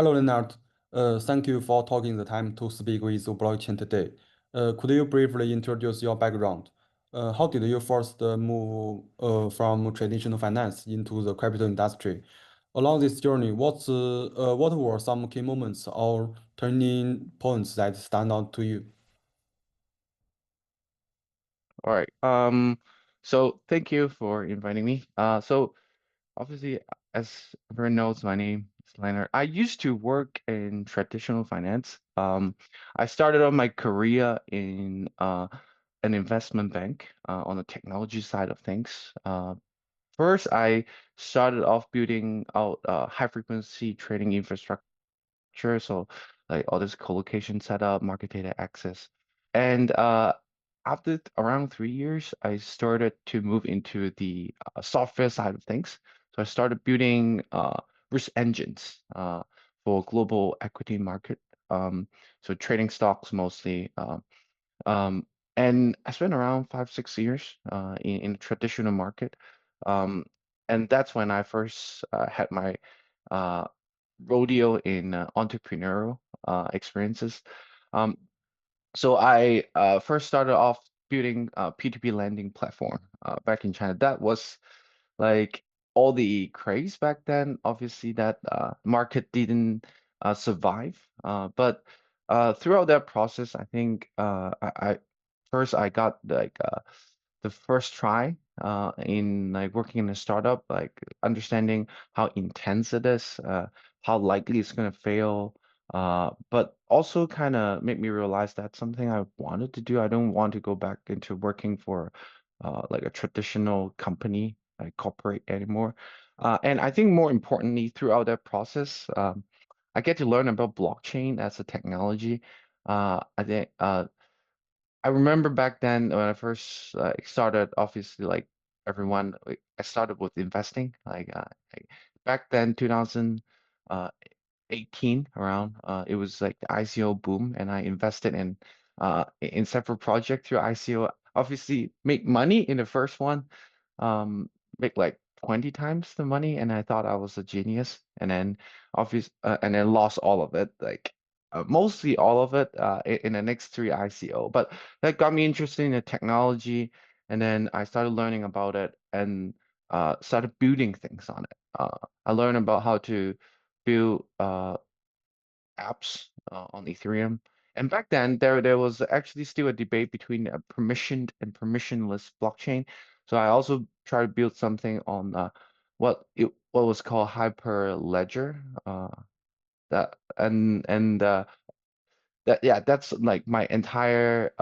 Hello, Leonard. Thank you for taking the time to speak with WuBlockchain today. Could you briefly introduce your background? How did you first move from traditional finance into the crypto industry? Along this journey, what were some key moments or turning points that stand out to you? All right. So thank you for inviting me. So obviously, as everyone knows, my name is Leonard. I used to work in traditional finance. I started on my career in an investment bank on the technology side of things. First, I started off building out high frequency trading infrastructure, so like all this colocation setup, market data access. And after around 3 years, I started to move into the software side of things. So I started building risk engines for global equity market. Um, so trading stocks mostly. Um, and I spent around 5, 6 years in the traditional market. Um, and that's when I first had my uh, rodeo in entrepreneurial experiences. Um, so I first started off building a P2P lending platform back in China. That was like all the craze back then. Obviously, that market didn't survive. But throughout that process, I think I first I got like the first try in like working in a startup, like understanding how intense it is, how likely it's gonna fail. But also kind of made me realize that's something I wanted to do. I don't want to go back into working for like a traditional company, like corporate anymore. And I think more importantly, throughout that process, I get to learn about blockchain as a technology. I think I remember back then when I first started, obviously, like everyone, like, I started with investing. Like back then, 2018 around, it was like the ICO boom, and I invested in several projects through ICO. Obviously, make money in the first one, make like 20 times the money, and I thought I was a genius. And then lost all of it, like mostly all of it, in the next three ICO. But that got me interested in the technology, and then I started learning about it and started building things on it. I learned about how to build apps on Ethereum. And back then, there was actually still a debate between a permissioned and permissionless blockchain. So I also tried to build something on what was called Hyperledger. That's like my entire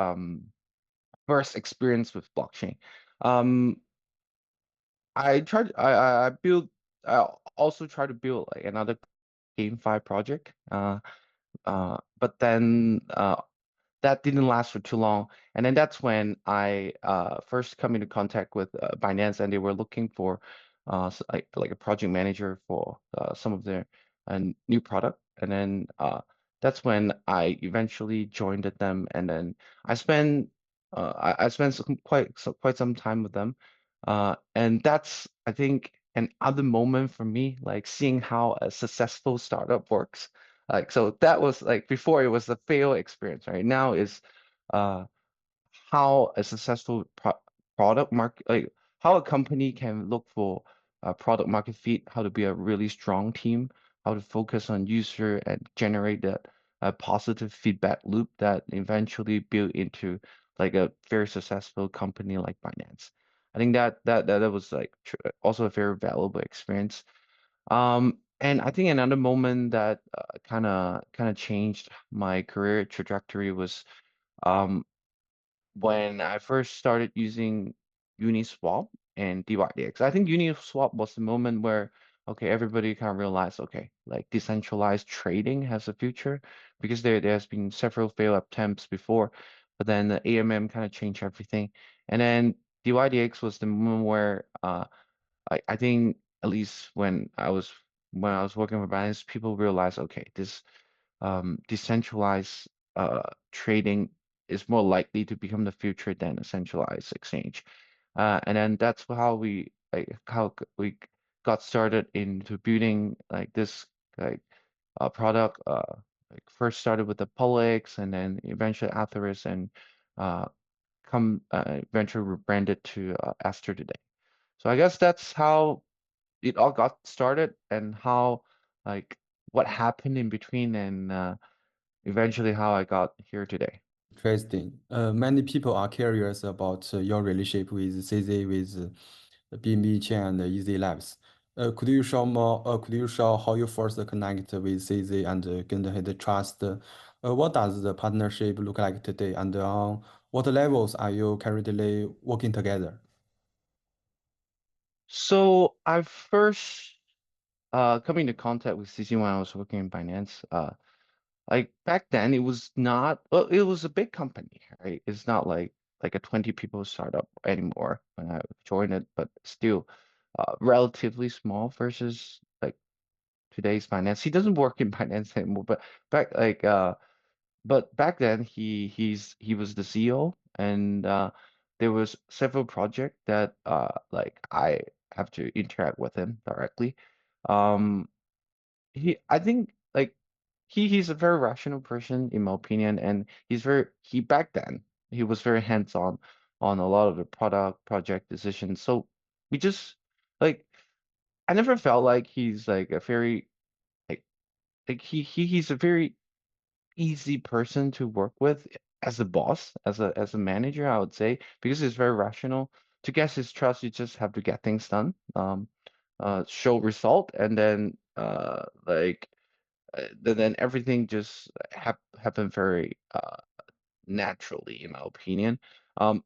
first experience with blockchain. Um, I built I also tried to build like another GameFi project. But then that didn't last for too long. And then that's when I first come into contact with Binance, and they were looking for like a project manager for some of their new product. And then that's when I eventually joined them. And then I spent quite some time with them. And that's, I think, an other moment for me, like seeing how a successful startup works. Like, so that was like before it was a fail experience, right? Now is uh how a successful product market, like how a company can look for product market fit, how to be a really strong team, how to focus on user and generate that positive feedback loop that eventually build into like a very successful company like Binance. I think that was like also a very valuable experience. And I think another moment that kind of changed my career trajectory was um, when I first started using Uniswap and DYDX. I think Uniswap was the moment where, okay, everybody kind of realized, okay, like decentralized trading has a future, because there's been several failed attempts before, but then the AMM kind of changed everything. And then DYDX was the moment where I think at least when I was working with brands, people realize, okay, this decentralized trading is more likely to become the future than a centralized exchange. And then that's how we got started into building like this like product. Like first started with the Polix and then eventually Atheris and uh, come eventually rebranded to Aster today. So I guess that's how it all got started and how like what happened in between and eventually how I got here today. Interesting. Many people are curious about your relationship with CZ, with BNB Chain and Easy Labs. Could you share how you first connect with CZ and gain his trust? What does the partnership look like today, and on what levels are you currently working together? So I first come into contact with CC when I was working in finance. Like back then, it was not, well, it was a big company, right? It's not like a 20 people startup anymore when I joined it, but still relatively small versus like today's finance. He doesn't work in finance anymore, but back like but back then he was the CEO and there was several projects that like I have to interact with him directly. Um I think like he's a very rational person in my opinion, and he back then he was very hands-on on a lot of the product project decisions. So we just like I never felt like he's like a very like he's a very easy person to work with as a boss, as a manager, I would say, because he's very rational. To get his trust, you just have to get things done, show result, and then then everything just happened very naturally, in my opinion.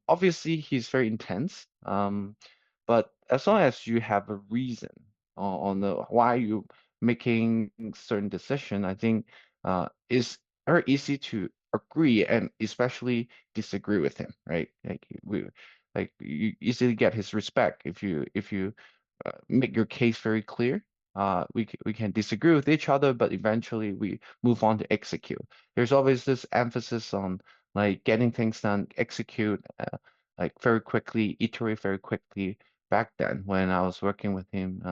Obviously, he's very intense, but as long as you have a reason on the why you making certain decision, I think is very easy to agree and especially disagree with him, right? Like you easily get his respect if you make your case very clear. We can disagree with each other, but eventually we move on to execute. There's always this emphasis on like getting things done, execute like very quickly, iterate very quickly back then when I was working with him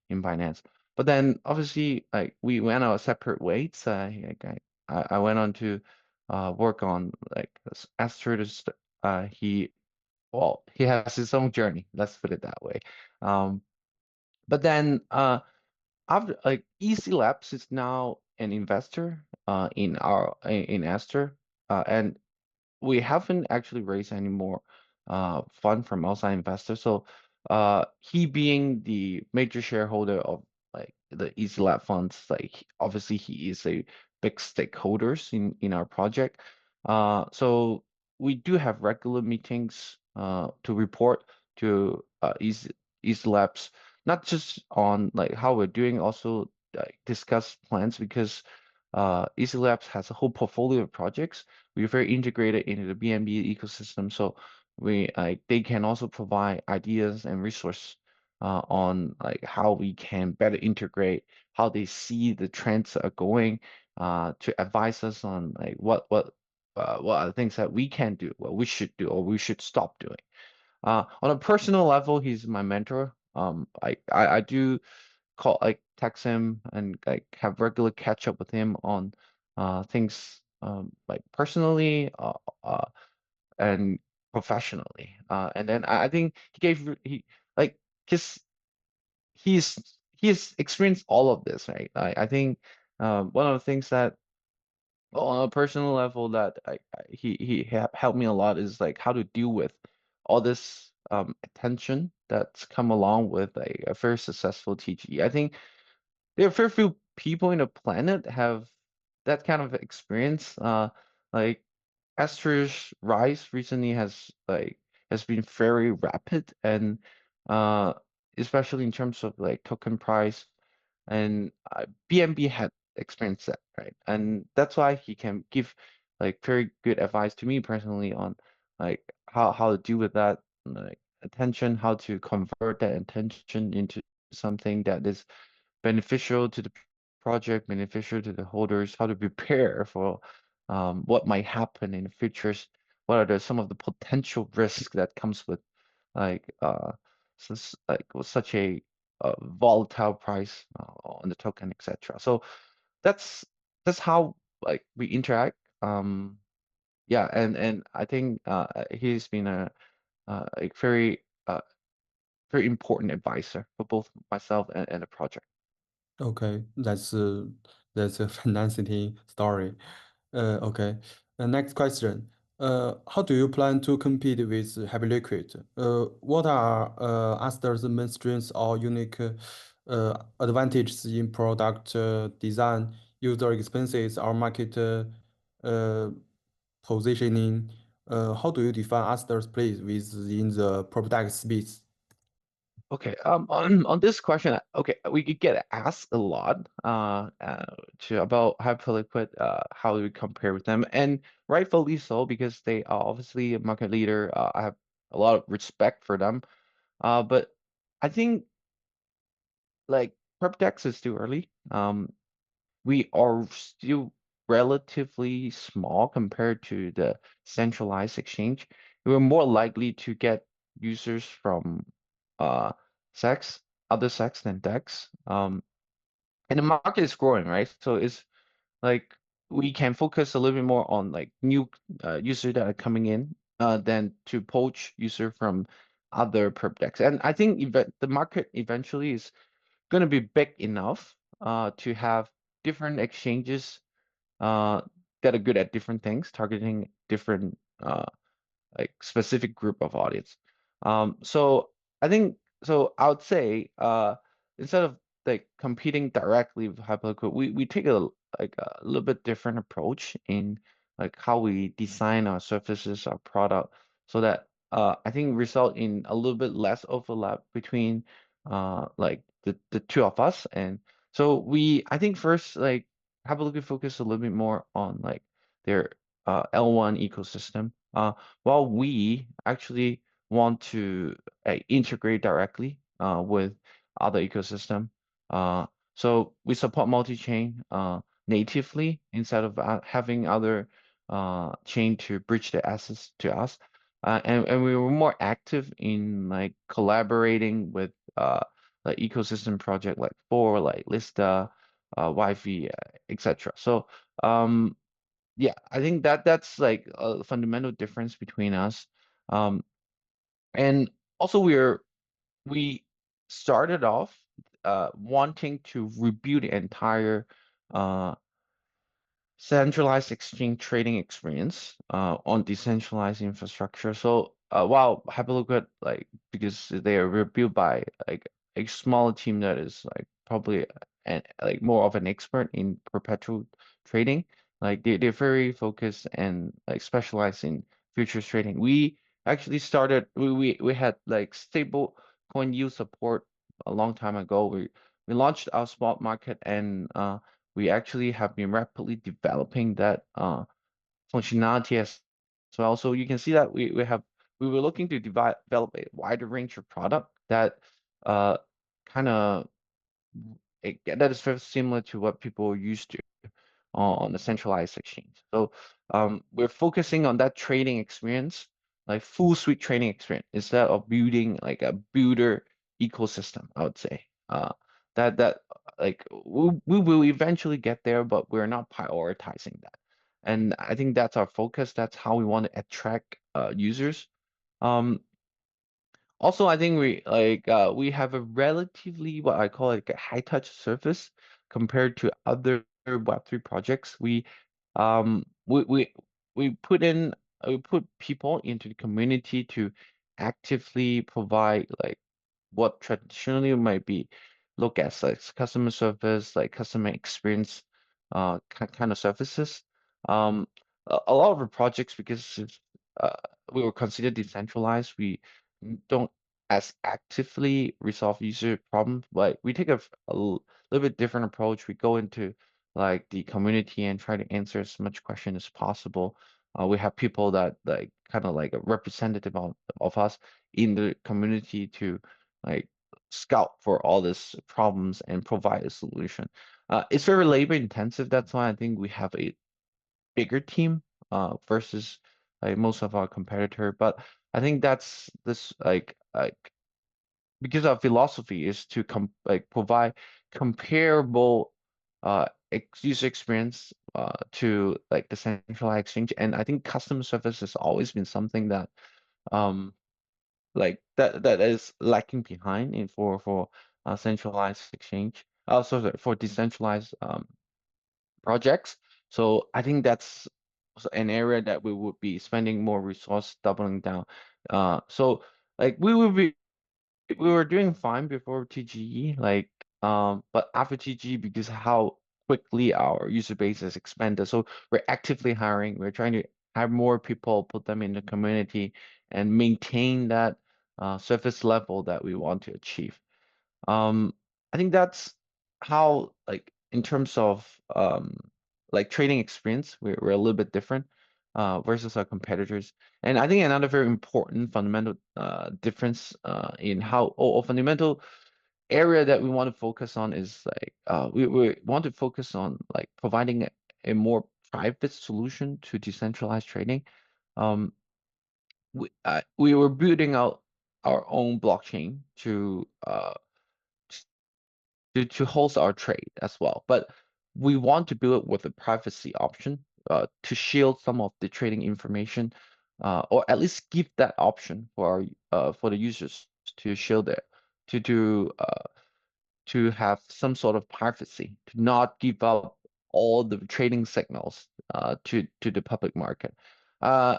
in finance. But then obviously like we went our separate ways. I went on to work on like Aster. He well he has his own journey. Let's put it that way. Um, but then after like Easy Labs is now an investor in Aster. And we haven't actually raised any more fund from outside investors. So he being the major shareholder of like the Easy Lab funds, like obviously he is a big stakeholders in our project. So we do have regular meetings to report to Easy Labs, not just on like how we're doing, also like discuss plans because Easy Labs has a whole portfolio of projects. We're very integrated into the BNB ecosystem, so we they can also provide ideas and resource on like how we can better integrate, how they see the trends are going, to advise us on like what are the things that we can do, what we should do, or we should stop doing. On a personal level, he's my mentor. I do call like text him and like have regular catch up with him on things like personally and professionally. And then I think he like his he's he's experienced all of this, right? I think one of the things that on a personal level that he helped me a lot is like how to deal with all this attention that's come along with a very successful TG. I think there are very few people in the planet have that kind of experience. Like Aster's rise recently has been very rapid and uh especially in terms of like token price and BNB had experienced that, right? And that's why he can give like very good advice to me personally on like how to deal with that like attention, how to convert that attention into something that is beneficial to the project, beneficial to the holders, how to prepare for what might happen in the futures, what are some of the potential risks that comes with like like with such a volatile price on the token, etc. So that's that's how like we interact. Yeah, and I think he's been a very important advisor for both myself and the project. Okay, that's a fascinating story. Okay. Next question. How do you plan to compete with HyperLiquid? What are Aster's main strengths or unique advantages in product design, user experiences, or market uh, positioning? How do you define Aster's place within the product space? Okay, on this question, okay, we could get asked a lot to about HyperLiquid, how do we compare with them, and rightfully so because they are obviously a market leader. I have a lot of respect for them. But I think like PrepDex is too early. We are still relatively small compared to the centralized exchange. We're more likely to get users from uh sex, other sex than DEX. And the market is growing, right? So it's like we can focus a little bit more on like new users that are coming in than to poach user from other perp decks. And I think the market eventually is going to be big enough to have different exchanges uh, that are good at different things, targeting different like specific group of audience. So I think so. I would say instead of like competing directly with Hyperliquid, we take a like a little bit different approach in like how we design our services, our product, so that I think result in a little bit less overlap between like the two of us. And so we I think first like Hyperliquid focus a little bit more on like their L1 ecosystem. While we actually want to integrate directly with other ecosystem. Uh, so we support multi-chain natively instead of having other chain to bridge the assets to us. And we were more active in like collaborating with like ecosystem project like For, like Lista, Wi-Fi, etc. So yeah, I think that's like a fundamental difference between us. Um, and also we started off wanting to rebuild the entire uh centralized exchange trading experience on decentralized infrastructure. So while Hyperliquid, like because they are built by like a smaller team that is like probably like more of an expert in perpetual trading, like they're very focused and like specialized in futures trading. We actually started we had like stable coin yield support a long time ago. We launched our spot market and we actually have been rapidly developing that functionality as well. So you can see that we were looking to develop a wider range of product that uh, kind of that is very similar to what people are used to on the centralized exchange. So we're focusing on that trading experience, like full suite trading experience, instead of building like a builder ecosystem, I would say. That like we will eventually get there, but we're not prioritizing that. And I think that's our focus. That's how we want to attract users. Um, Also, I think we have a relatively what I call like a high touch surface compared to other Web3 projects. Um we we we put in we put people into the community to actively provide like what traditionally might be look as like customer service, like customer experience kind of services. A lot of the projects because uh, we were considered decentralized, we don't as actively resolve user problems, but we take little bit different approach. We go into like the community and try to answer as much question as possible. We have people that like kind of like a representative of us in the community to like scout for all these problems and provide a solution. It's very labor intensive. That's why I think we have a bigger team versus like most of our competitor. But I think that's this like because our philosophy is to provide comparable user experience to like the centralized exchange. And I think customer service has always been something that um like that is lacking behind in for centralized exchange. Sorry, for decentralized projects. So I think that's an area that we would be spending more resource doubling down. So like we were doing fine before TGE, like but after TGE, because how quickly our user base has expanded, so we're actively hiring. We're trying to hire more people, put them in the community, and maintain that service level that we want to achieve. Um, I think that's how, like, in terms of like trading experience, we're a little bit different versus our competitors. And I think another very important fundamental difference in how or fundamental area that we want to focus on is like we want to focus on like providing a more private solution to decentralized trading. Um, we were building out our own blockchain to host our trade as well. But we want to build it with a privacy option to shield some of the trading information, or at least give that option for the users to shield it, to do to have some sort of privacy, to not give up all the trading signals to the public market. Uh,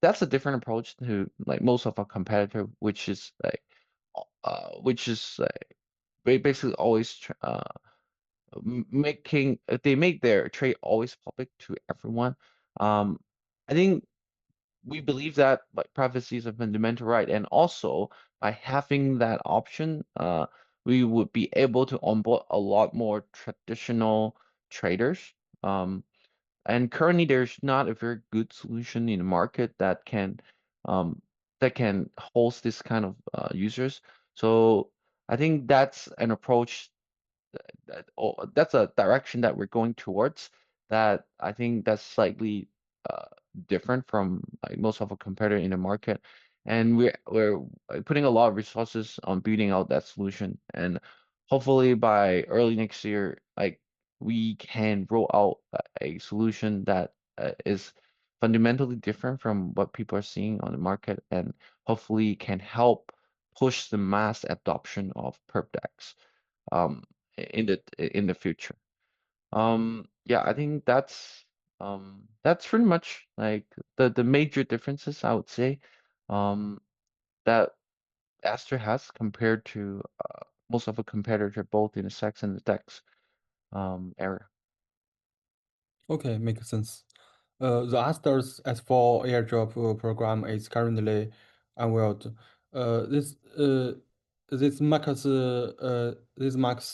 that's a different approach to like most of our competitor, which is basically always making they make their trade always public to everyone. Um, I think we believe that like privacy is a fundamental right, and also by having that option, we would be able to onboard a lot more traditional traders. Um, and currently, there's not a very good solution in the market um, that can host this kind of users. So I think that's an approach that's a direction that we're going towards that I think that's slightly uh, different from like most of our competitor in the market. And we're putting a lot of resources on building out that solution. And hopefully by early next year, like we can roll out a solution that is fundamentally different from what people are seeing on the market, and hopefully can help push the mass adoption of perp DEX um, in the future. Yeah, I think that's pretty much like the major differences I would say um, that Aster has compared to most of a competitor both in the sex and the DEX area. Okay, makes sense. The Aster's S4 airdrop program is currently unveiled. Uh, this uh, this marks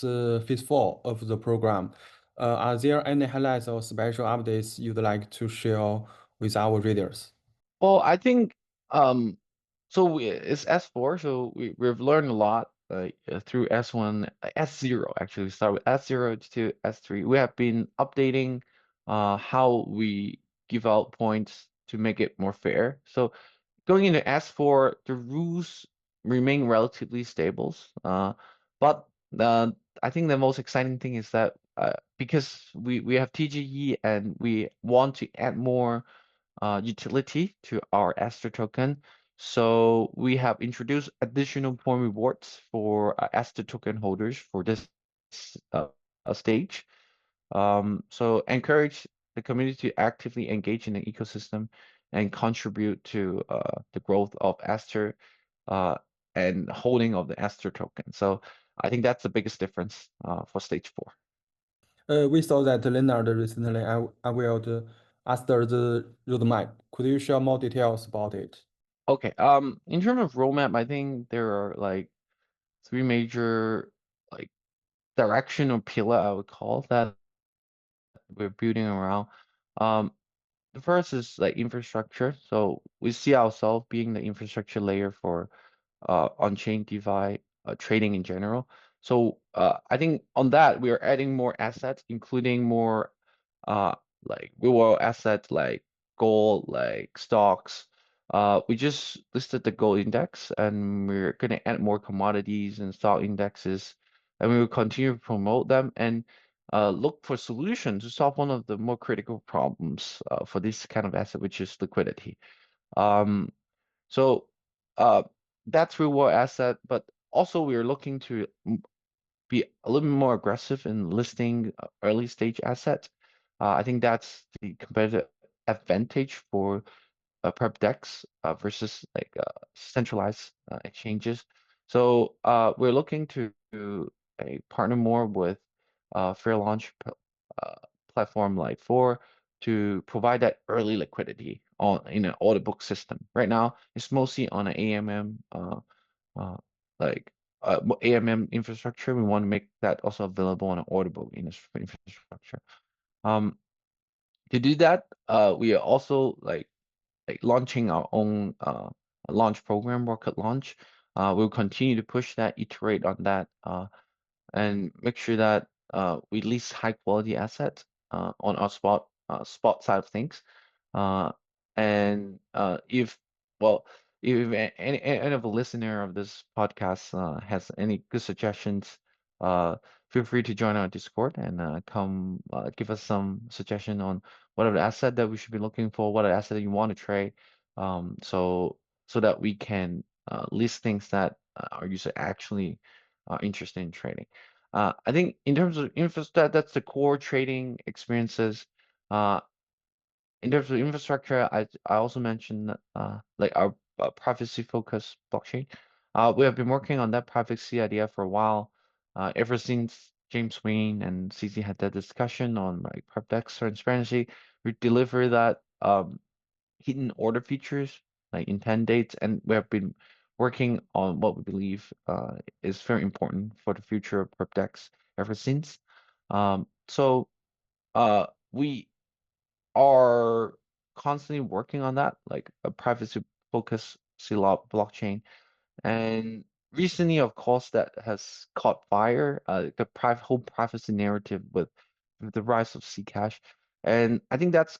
phase 4 of the program. Are there any highlights or special updates you'd like to share with our readers? Well, I think um, it's S4, so we've learned a lot through S1, S0 actually. We start with S0 to S3. We have been updating how we give out points to make it more fair. So going into S4, the rules remain relatively stable. But I think the most exciting thing is that because we have TGE and we want to add more utility to our Aster token. So we have introduced additional point rewards for Aster token holders for this uh, stage. So encourage the community to actively engage in the ecosystem and contribute to the growth of Aster uh, and holding of the Aster token. So I think that's the biggest difference for stage 4. We saw that Leonard recently unveiled Aster's roadmap. Could you share more details about it? Okay. In terms of roadmap, I think there are like three major like direction or pillar I would call that we're building around. Um, the first is like infrastructure. So we see ourselves being the infrastructure layer for on-chain DeFi trading in general. So I think on that we are adding more assets, including more like real assets like gold, like stocks. We just listed the gold index, and we're gonna add more commodities and stock indexes, and we will continue to promote them. And look for solutions to solve one of the more critical problems for this kind of asset, which is liquidity. Um, so uh, that's reward asset, but also we're looking to be a little bit more aggressive in listing early stage assets. I think that's the competitive advantage for prep decks versus like centralized exchanges. So we're looking to partner more with fair launch uh, platform like Four to provide that early liquidity on in an order book system. Right now, it's mostly on an AMM uh, like AMM infrastructure. We want to make that also available on an order book in infrastructure. Um, to do that, we are also like launching our own launch program, Rocket Launch. We'll continue to push that, iterate on that, and make sure that we list high quality assets on our spot side of things. Uh, and if well, if any of the listener of this podcast has any good suggestions, uh, feel free to join our Discord and come give us some suggestion on what are the asset that we should be looking for, what are the asset that you want to trade, so that we can list things that our user actually are interested in trading. I think in terms of infrastructure, that's the core trading experiences. Uh, in terms of infrastructure, I also mentioned like our privacy focused blockchain. We have been working on that privacy idea for a while. Ever since James Wayne and CZ had that discussion on like PrepDex transparency, we deliver that hidden order features like intent dates, and we have been working on what we believe is very important for the future of PrepDex ever since. So we are constantly working on that, like a privacy focused CLOP blockchain. And recently, of course, that has caught fire, the whole privacy narrative with the rise of Zcash. And I think that's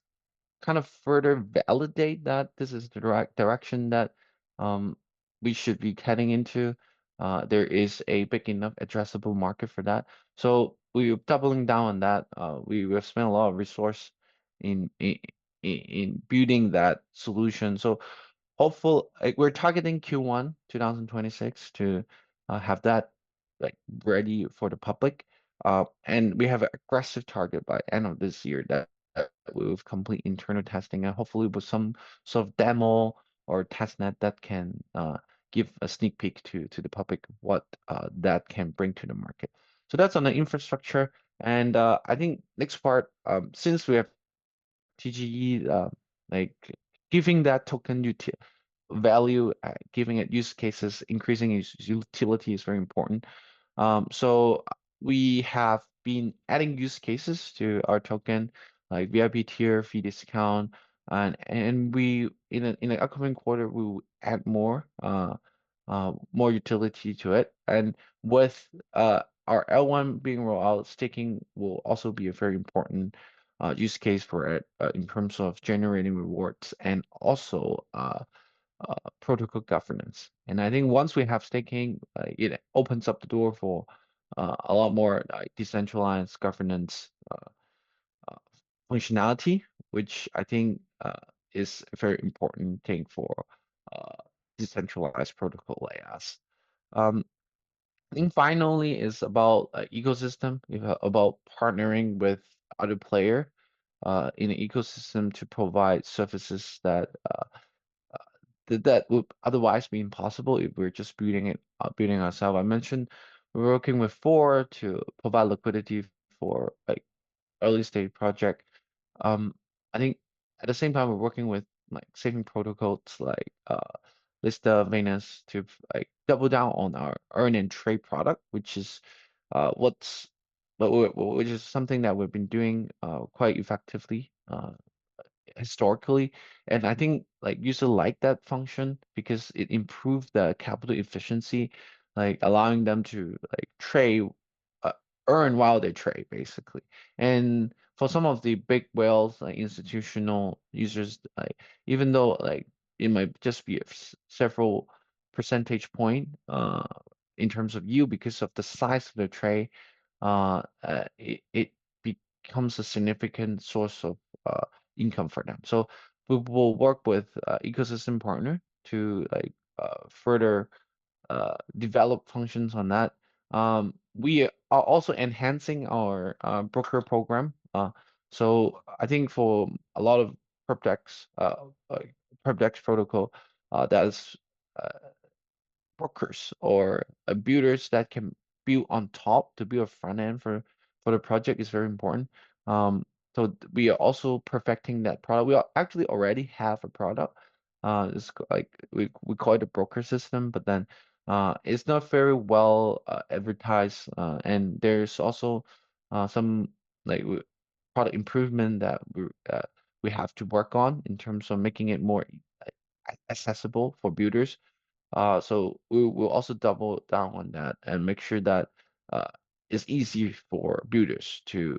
kind of further validate that this is the direction that um, we should be heading into. There is a big enough addressable market for that. So we're doubling down on that. We've spent a lot of resource in in, in building that solution. So hopeful like, we're targeting Q1 2026 to have that like ready for the public. And we have an aggressive target by end of this year that with complete internal testing and hopefully with some sort of demo or testnet that can give a sneak peek to the public what that can bring to the market. So that's on the infrastructure. And I think next part, since we have TGE, like giving that token value, giving it use cases, increasing its utility is very important. So we have been adding use cases to our token, like VIP tier, fee discount, and we in the upcoming quarter we will add more utility to it. And with our L1 being rolled out, staking will also be a very important use case for it in terms of generating rewards and also protocol governance. And I think once we have staking, it opens up the door for a lot more decentralized governance uh, functionality, which I think is a very important thing for uh, decentralized protocol like us. Um, I think finally is about ecosystem, about partnering with other player in an ecosystem to provide services that that would otherwise be impossible if we're just building ourselves. I mentioned we're working with Four to provide liquidity for like early stage project. Um, I think at the same time we're working with like saving protocols like Lista, Venus to like double down on our earn and trade product, which is what's which is something that we've been doing quite effectively historically. And I think like user like that function because it improved the capital efficiency, like allowing them to like trade, uh, earn while they trade basically. And for some of the big whales, like institutional users, like even though like it might just be several percentage point in terms of yield because of the size of the trade, it becomes a significant source of income for them. So we will work with ecosystem partner to like further develop functions on that. We are also enhancing our broker program. So I think for a lot of PerpDex, PerpDex protocol, that is workers or builders that can build on top to build a front end for the project is very important. We are also perfecting that product. We actually already have a product. Like we call it a broker system, but then it's not very well advertised. And there's also some like product improvement that we have to work on in terms of making it more accessible for builders. So we will also double down on that and make sure that uh, it's easy for builders to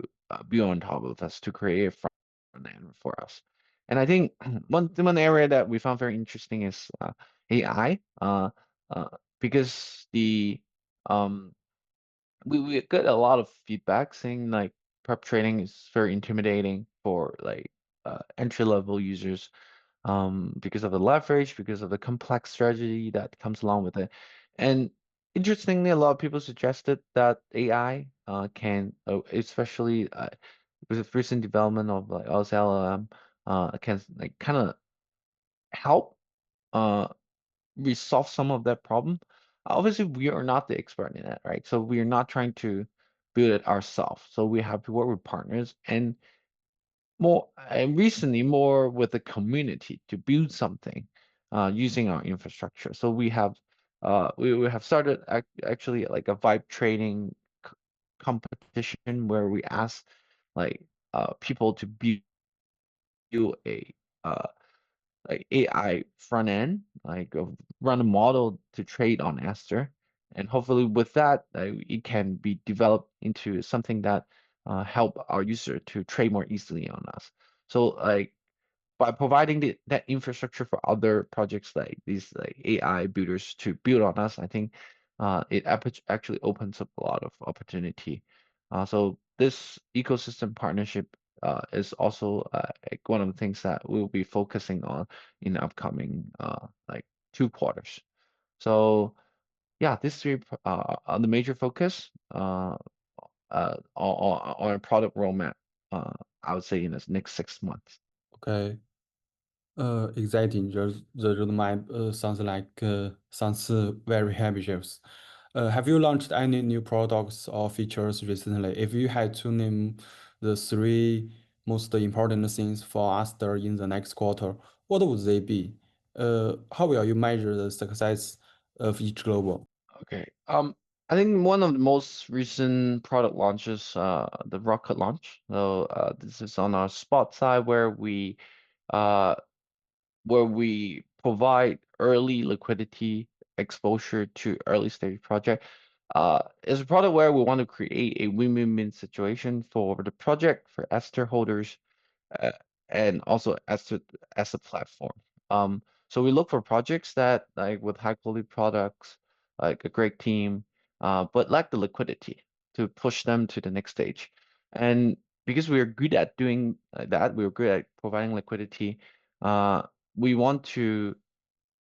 be on top of us to create a front end for us. And I think one area that we found very interesting is AI, uh, because the we get a lot of feedback saying like prep trading is very intimidating for like entry level users because of the leverage, because of the complex strategy that comes along with it. And interestingly, a lot of people suggested that AI can, especially with the recent development of like LLM, can like kind of help uh, resolve some of that problem. Obviously, we are not the expert in it, right? So we are not trying to build it ourselves. So we have to work with partners and more and recently more with the community to build something using our infrastructure. So we have started actually like a vibe trading competition where we ask like people to build a like AI front end, like run a model to trade on Aster, and hopefully with that, it can be developed into something that help our user to trade more easily on us. So like by providing that infrastructure for other projects like these like AI builders to build on us, I think it actually opens up a lot of opportunity. So this ecosystem partnership is also like one of the things that we'll be focusing on in the upcoming like 2 quarters. So yeah, these three are the major focus on a product roadmap. I would say in the next 6 months. Okay. Exciting. The roadmap sounds very ambitious. Have you launched any new products or features recently? If you had to name the three most important things for Aster in the next quarter, what would they be? How will you measure the success of each global? Okay. I think one of the most recent product launches, the Rocket launch. So this is on our spot side uh, where we provide early liquidity exposure to early stage project. It's a product where we want to create a win-win-win situation for the project, for Aster holders, uh, and also as a platform. So we look for projects that like with high quality products, like a great team, but lack the liquidity to push them to the next stage. And because we are good at doing that, we're good at providing liquidity. Uh, we want to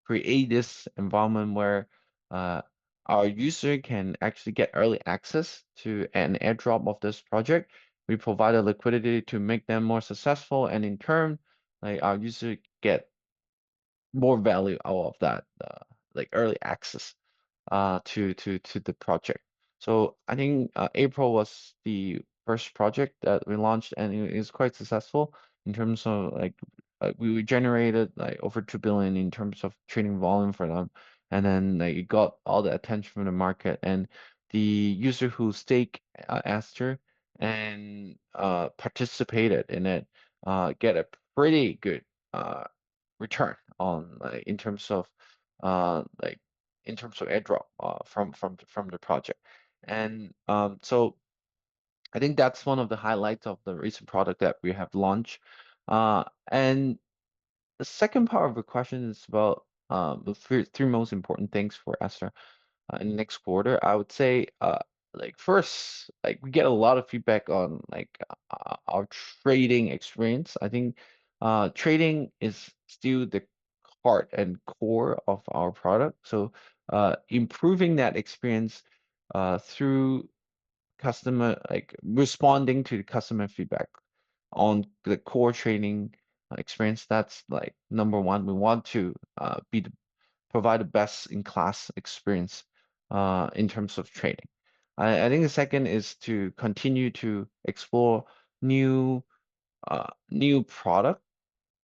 create this environment where uh, our user can actually get early access to an airdrop of this project. We provide a liquidity to make them more successful, and in turn, like our user get more value out of that, like early access to the project. So I think April was the first project that we launched, and it is quite successful in terms of like we generated like over 2 billion in terms of trading volume for them, and then like it got all the attention from the market, and the user who stake Aster and participated in it get a pretty good uh, return on in terms of like in terms of airdrop from the project. And so I think that's one of the highlights of the recent product that we have launched. And the second part of the question is about the three most important things for Esther in the next quarter. I would say like first, like we get a lot of feedback on like our trading experience. I think trading is still the heart and core of our product. So improving that experience through customer, like responding to the customer feedback on the core trading experience, that's like number one. We want to provide the best in class experience in terms of trading. I think the second is to continue to explore new new product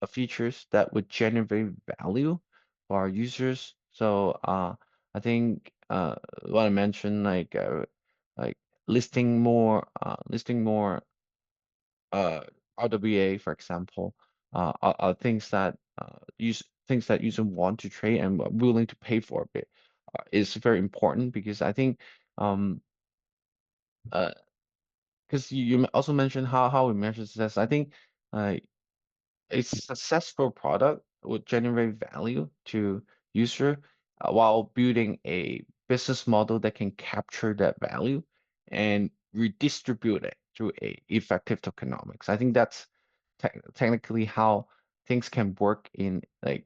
features that would generate value for our users. So I think what I mentioned, like listing more uh, RWA, for example, are things that use things that users want to trade and are willing to pay for it, is very important because I think um uh because you also mentioned how we measure success. I think uh, a successful product would generate value to user while building a business model that can capture that value and redistribute it through a effective tokenomics. I think that's technically how things can work in i-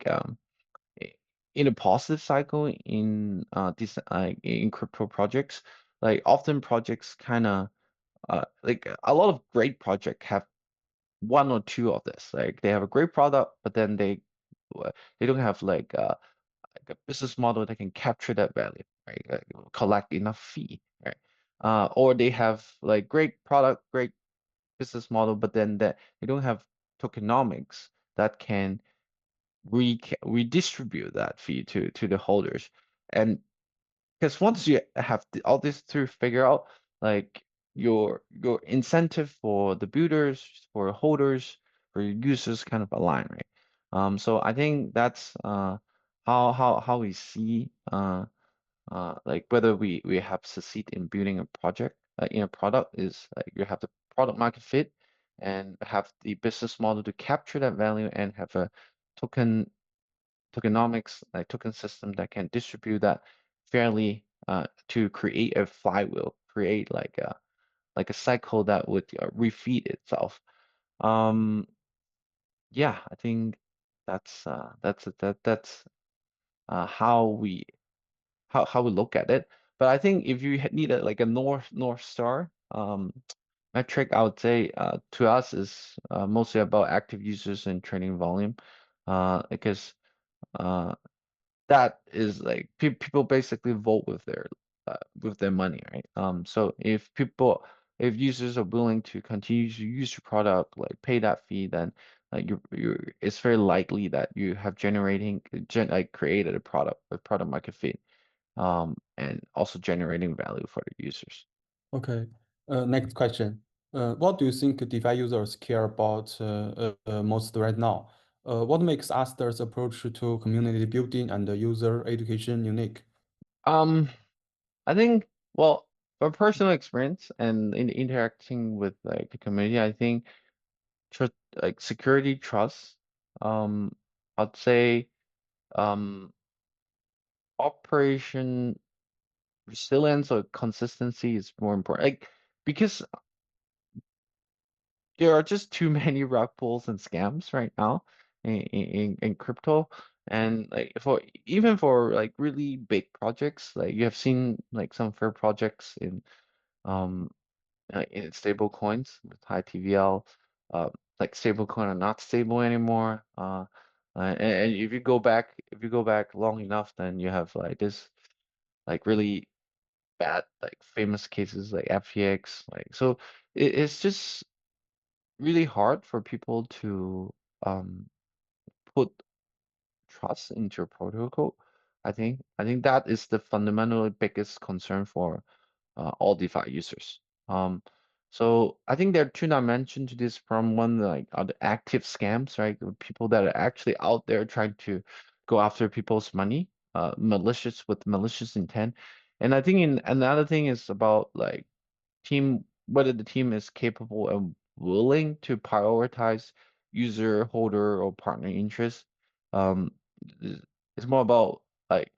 in a positive cycle in this in crypto projects. Like often projects kind of like a lot of great projects have one or two of this. Like they have a great product, but then they don't have like a business model that can capture that value, right? Like, collect enough fee, right? Or they have like great product, great business model, but then that they don't have tokenomics that can redistribute that fee to the holders. And because once you have all this to figure out, like your incentive for the builders, for holders, for your users kind of align, right? So I think that's how we see like whether we have succeed in building a project in a product is like you have the product market fit and have the business model to capture that value and have a token tokenomics, like token system that can distribute that fairly to create a flywheel, create like a cycle that would refeed itself. Um, yeah, I think that's how how we look at it. But I think if you need a like a north star metric, I would say to us is mostly about active users and trading volume, because uh, that is like people basically vote with their money, right? So if users are willing to continue to use your product, like pay that fee, then like you it's very likely that you have like created a product with product market fit, and also generating value for the users. Okay. Next question. What do you think DeFi users care about most right now? What makes Aster's approach to community building and user education unique? Um, I think, well, from personal experience and in interacting with like the community, I think tr like security trust, um, I'd say um, operation resilience or consistency is more important. Like because there are just too many rug pulls and scams right now in crypto. And like for even for like really big projects, like you have seen like some fair projects um in stable coins with high TVL, like stable coin are not stable anymore. And if you go back long enough, then you have like this like really bad like famous cases like FTX. Like so, it's just really hard for people to um put trust into your protocol. I think that is the fundamentally biggest concern for all DeFi users. Um, so I think there are two dimensions to this problem. One, like are the active scams, right? The people that are actually out there trying to go after people's money, malicious with malicious intent. And I think another thing is about like whether the team is capable and willing to prioritize user, holder, or partner interests. Um, it's more about like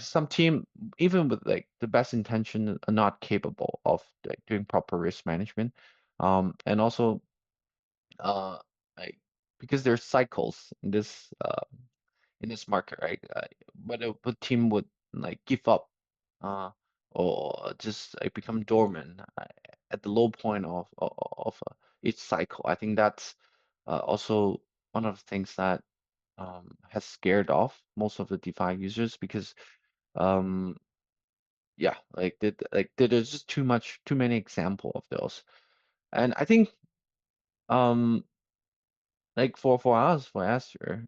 some team, even with like the best intention, are not capable of like doing proper risk management. And also uh like because there's cycles in this market, right? Whether a team would like give up uh or just like become dormant at the low point of each cycle. I think that's also one of the things that has scared off most of the DeFi users because um yeah, there's just too many example of those. And I think um like for us, for Aster,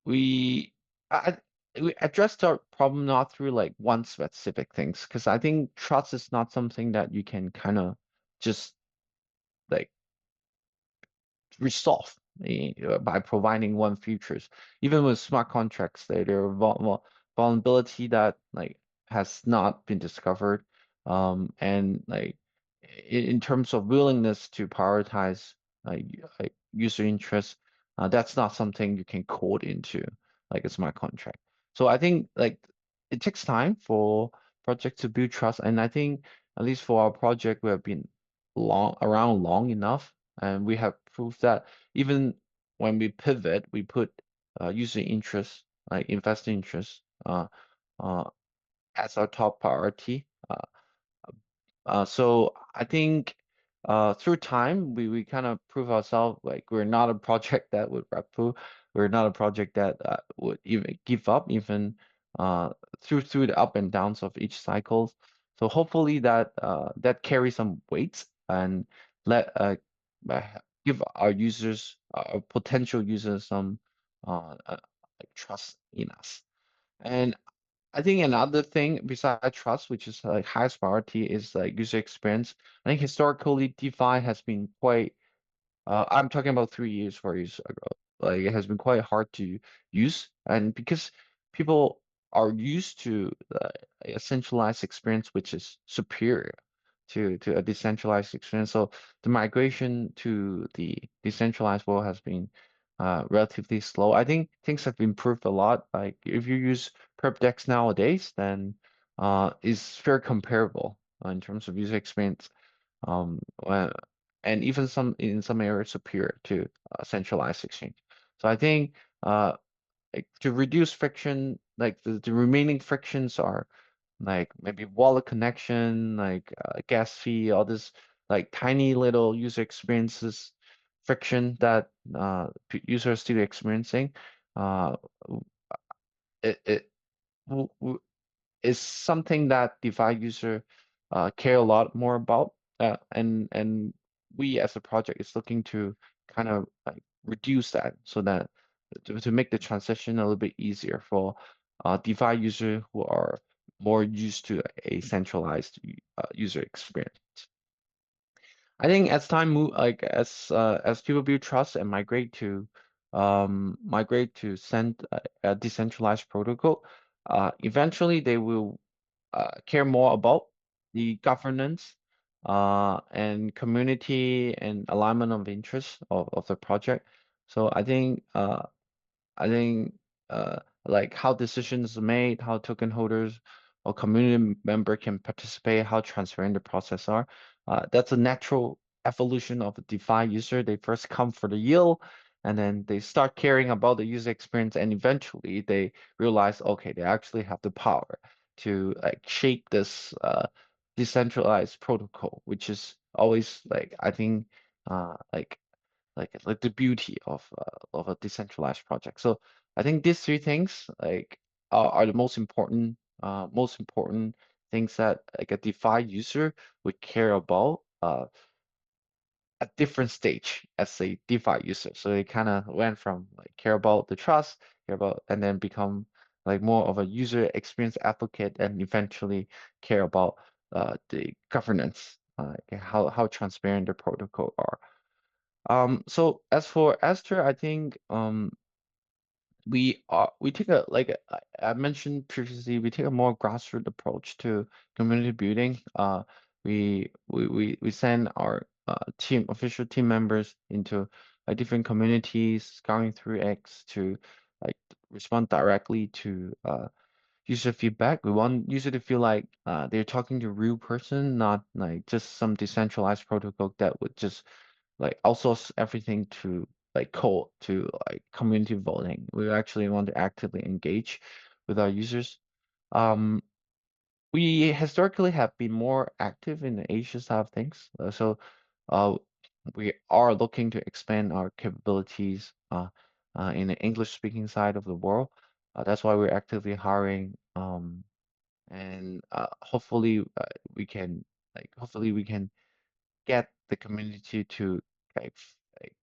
we I, we addressed our problem not through like one specific things, because I think trust is not something that you can kind of just like resolve by providing one features. Even with smart contracts, there are vulnerability that like has not been discovered. And like in terms of willingness to prioritize user interest, that's not something you can code into like a smart contract. So I think like it takes time for projects to build trust, and I think at least for our project, we have been long enough, and we have proved that even when we pivot, we put user interest, like investor interest, uh, as our top priority. So I think through time we kind of prove ourselves like we're not a project that would repo. We're not a project that would even give up even uh, through the up and downs of each cycle. So hopefully that that carries some weight and let uh, give our users, our potential users, some like trust in us. And I think another thing besides trust, which is like highest priority, is like user experience. I think historically DeFi has been quite I'm talking about 3 years, 4 years ago. Like it has been quite hard to use, and because people are used to a centralized experience which is superior to a decentralized experience. So the migration to the decentralized world has been relatively slow. I think things have improved a lot. Like if you use PerpDex nowadays, then it's very comparable in terms of user experience. Um, uh, and even some in some areas superior to centralized exchange. So I think like to reduce friction, like the remaining frictions are like maybe wallet connection, like gas fee, all this like tiny little user experiences friction that users are still experiencing. Uh, it is something that DeFi user care a lot more about, and we as a project is looking to kind of like reduce that so that to make the transition a little bit easier for DeFi user who are more used to a centralized user experience. I think as time move, like as people build trust and migrate to send a decentralized protocol, eventually they will care more about the governance and community and alignment of interest of the project. So I think like how decisions are made, how token holders or community member can participate, how transparent the process are. That's a natural evolution of a DeFi user. They first come for the yield, and then they start caring about the user experience, and eventually they realize, okay, they actually have the power to like shape this decentralized protocol, which is always like I think like like the beauty of a decentralized project. So I think these three things like are the most important things that like a DeFi user would care about at different stage as a DeFi user. So they kind of went from like care about the trust, care about, and then become like more of a user experience advocate, and eventually care about the governance, how transparent the protocol are. So as for Aster, I think we take a like I mentioned previously, we take a more grassroots approach to community building. We send our team official team members into different communities, scouring through X to like respond directly to user feedback. We want user to feel like they're talking to a real person, not like just some decentralized protocol that would just like outsource everything to like code to like community voting. We actually want to actively engage with our users. Um, we historically have been more active in the Asia side of things. Uh, we are looking to expand our capabilities in the English-speaking side of the world. That's why we're actively hiring, and hopefully hopefully we can get the community to like, like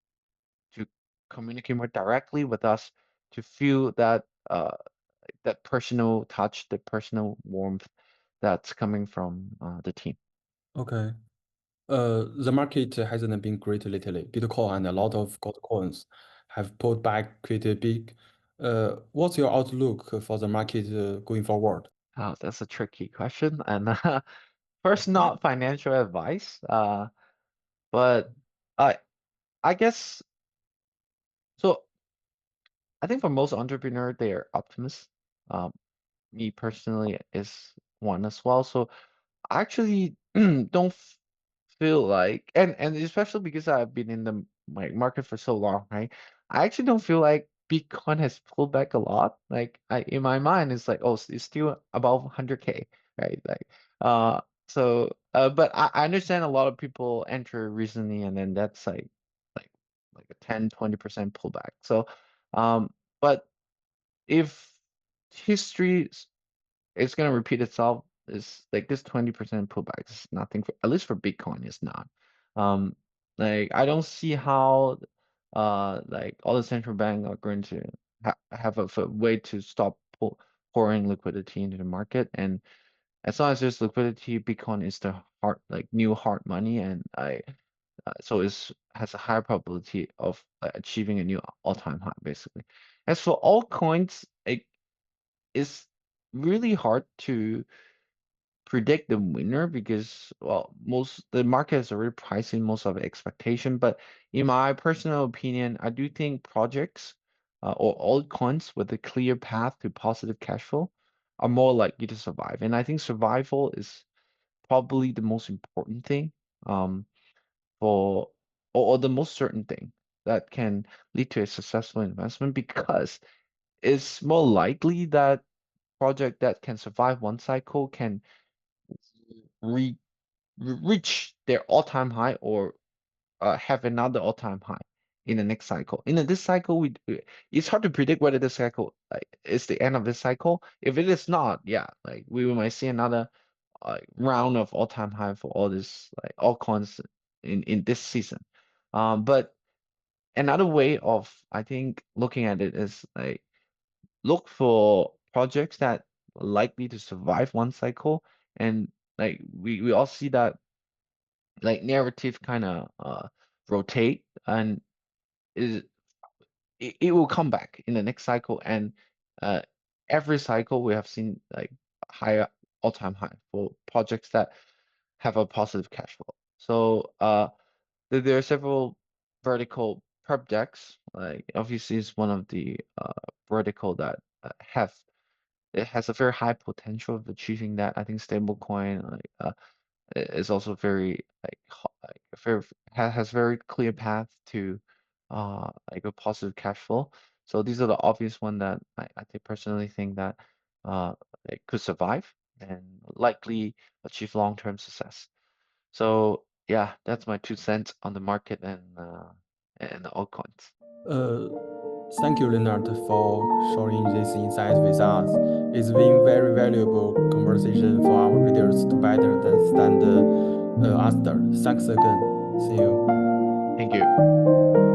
to communicate more directly with us, to feel that that personal touch, the personal warmth that's coming from the team. Okay. The market hasn't been great lately. Bitcoin and a lot of gold coins have pulled back pretty big. What's your outlook for the market going forward? Oh, that's a tricky question. And first, not financial advice, but I I guess so. I think for most entrepreneurs, they are optimists. Um, Me personally is one as well. So I actually don't feel like, and especially because I've been in the like market for so long, right? I actually don't feel like Bitcoin has pulled back a lot. Like in my mind, it's like, oh, it's still above 100K, right? Like, uh, but I understand a lot of people enter recently, and then that's like like a 10-20% pullback. So, but if history it's gonna repeat itself. Is like this 20% pullback is nothing for, at least for Bitcoin is not. Um, like I don't see how like all the central bank are going to have a way to stop pouring liquidity into the market. And as long as there's liquidity, Bitcoin is the hard like new hard money, and I so it's has a higher probability of achieving a new all-time high basically. As for altcoins, it is really hard to predict the winner because well most the market is already pricing most of the expectation, but in my personal opinion I do think projects or altcoins with a clear path to positive cash flow are more likely to survive, and I think survival is probably the most important thing um for or the most certain thing that can lead to a successful investment, because it's more likely that project that can survive one cycle can re reach their all-time high or have another all-time high in the next cycle. In this cycle, it's hard to predict whether this cycle like is the end of this cycle. If it is not, yeah, like we might see another round of all-time high for all this like all coins in this season. But another way of I think looking at it is like look for projects that are likely to survive one cycle, and like we all see that like narrative kind of rotate, and is it will come back in the next cycle, and uh every cycle we have seen like higher all-time high for projects that have a positive cash flow. So there are several vertical prep decks, like obviously is one of the vertical that have it has a very high potential of achieving that. I think stablecoin is also very like very has very clear path to like a positive cash flow. So these are the obvious one that I think personally think that uh it could survive and likely achieve long-term success. So yeah, that's my 2 cents on the market and the altcoins. Uh, Thank you, Leonard, for sharing this insight with us. It's been very valuable conversation for our readers to better understand Aster. Thanks again. See you. Thank you.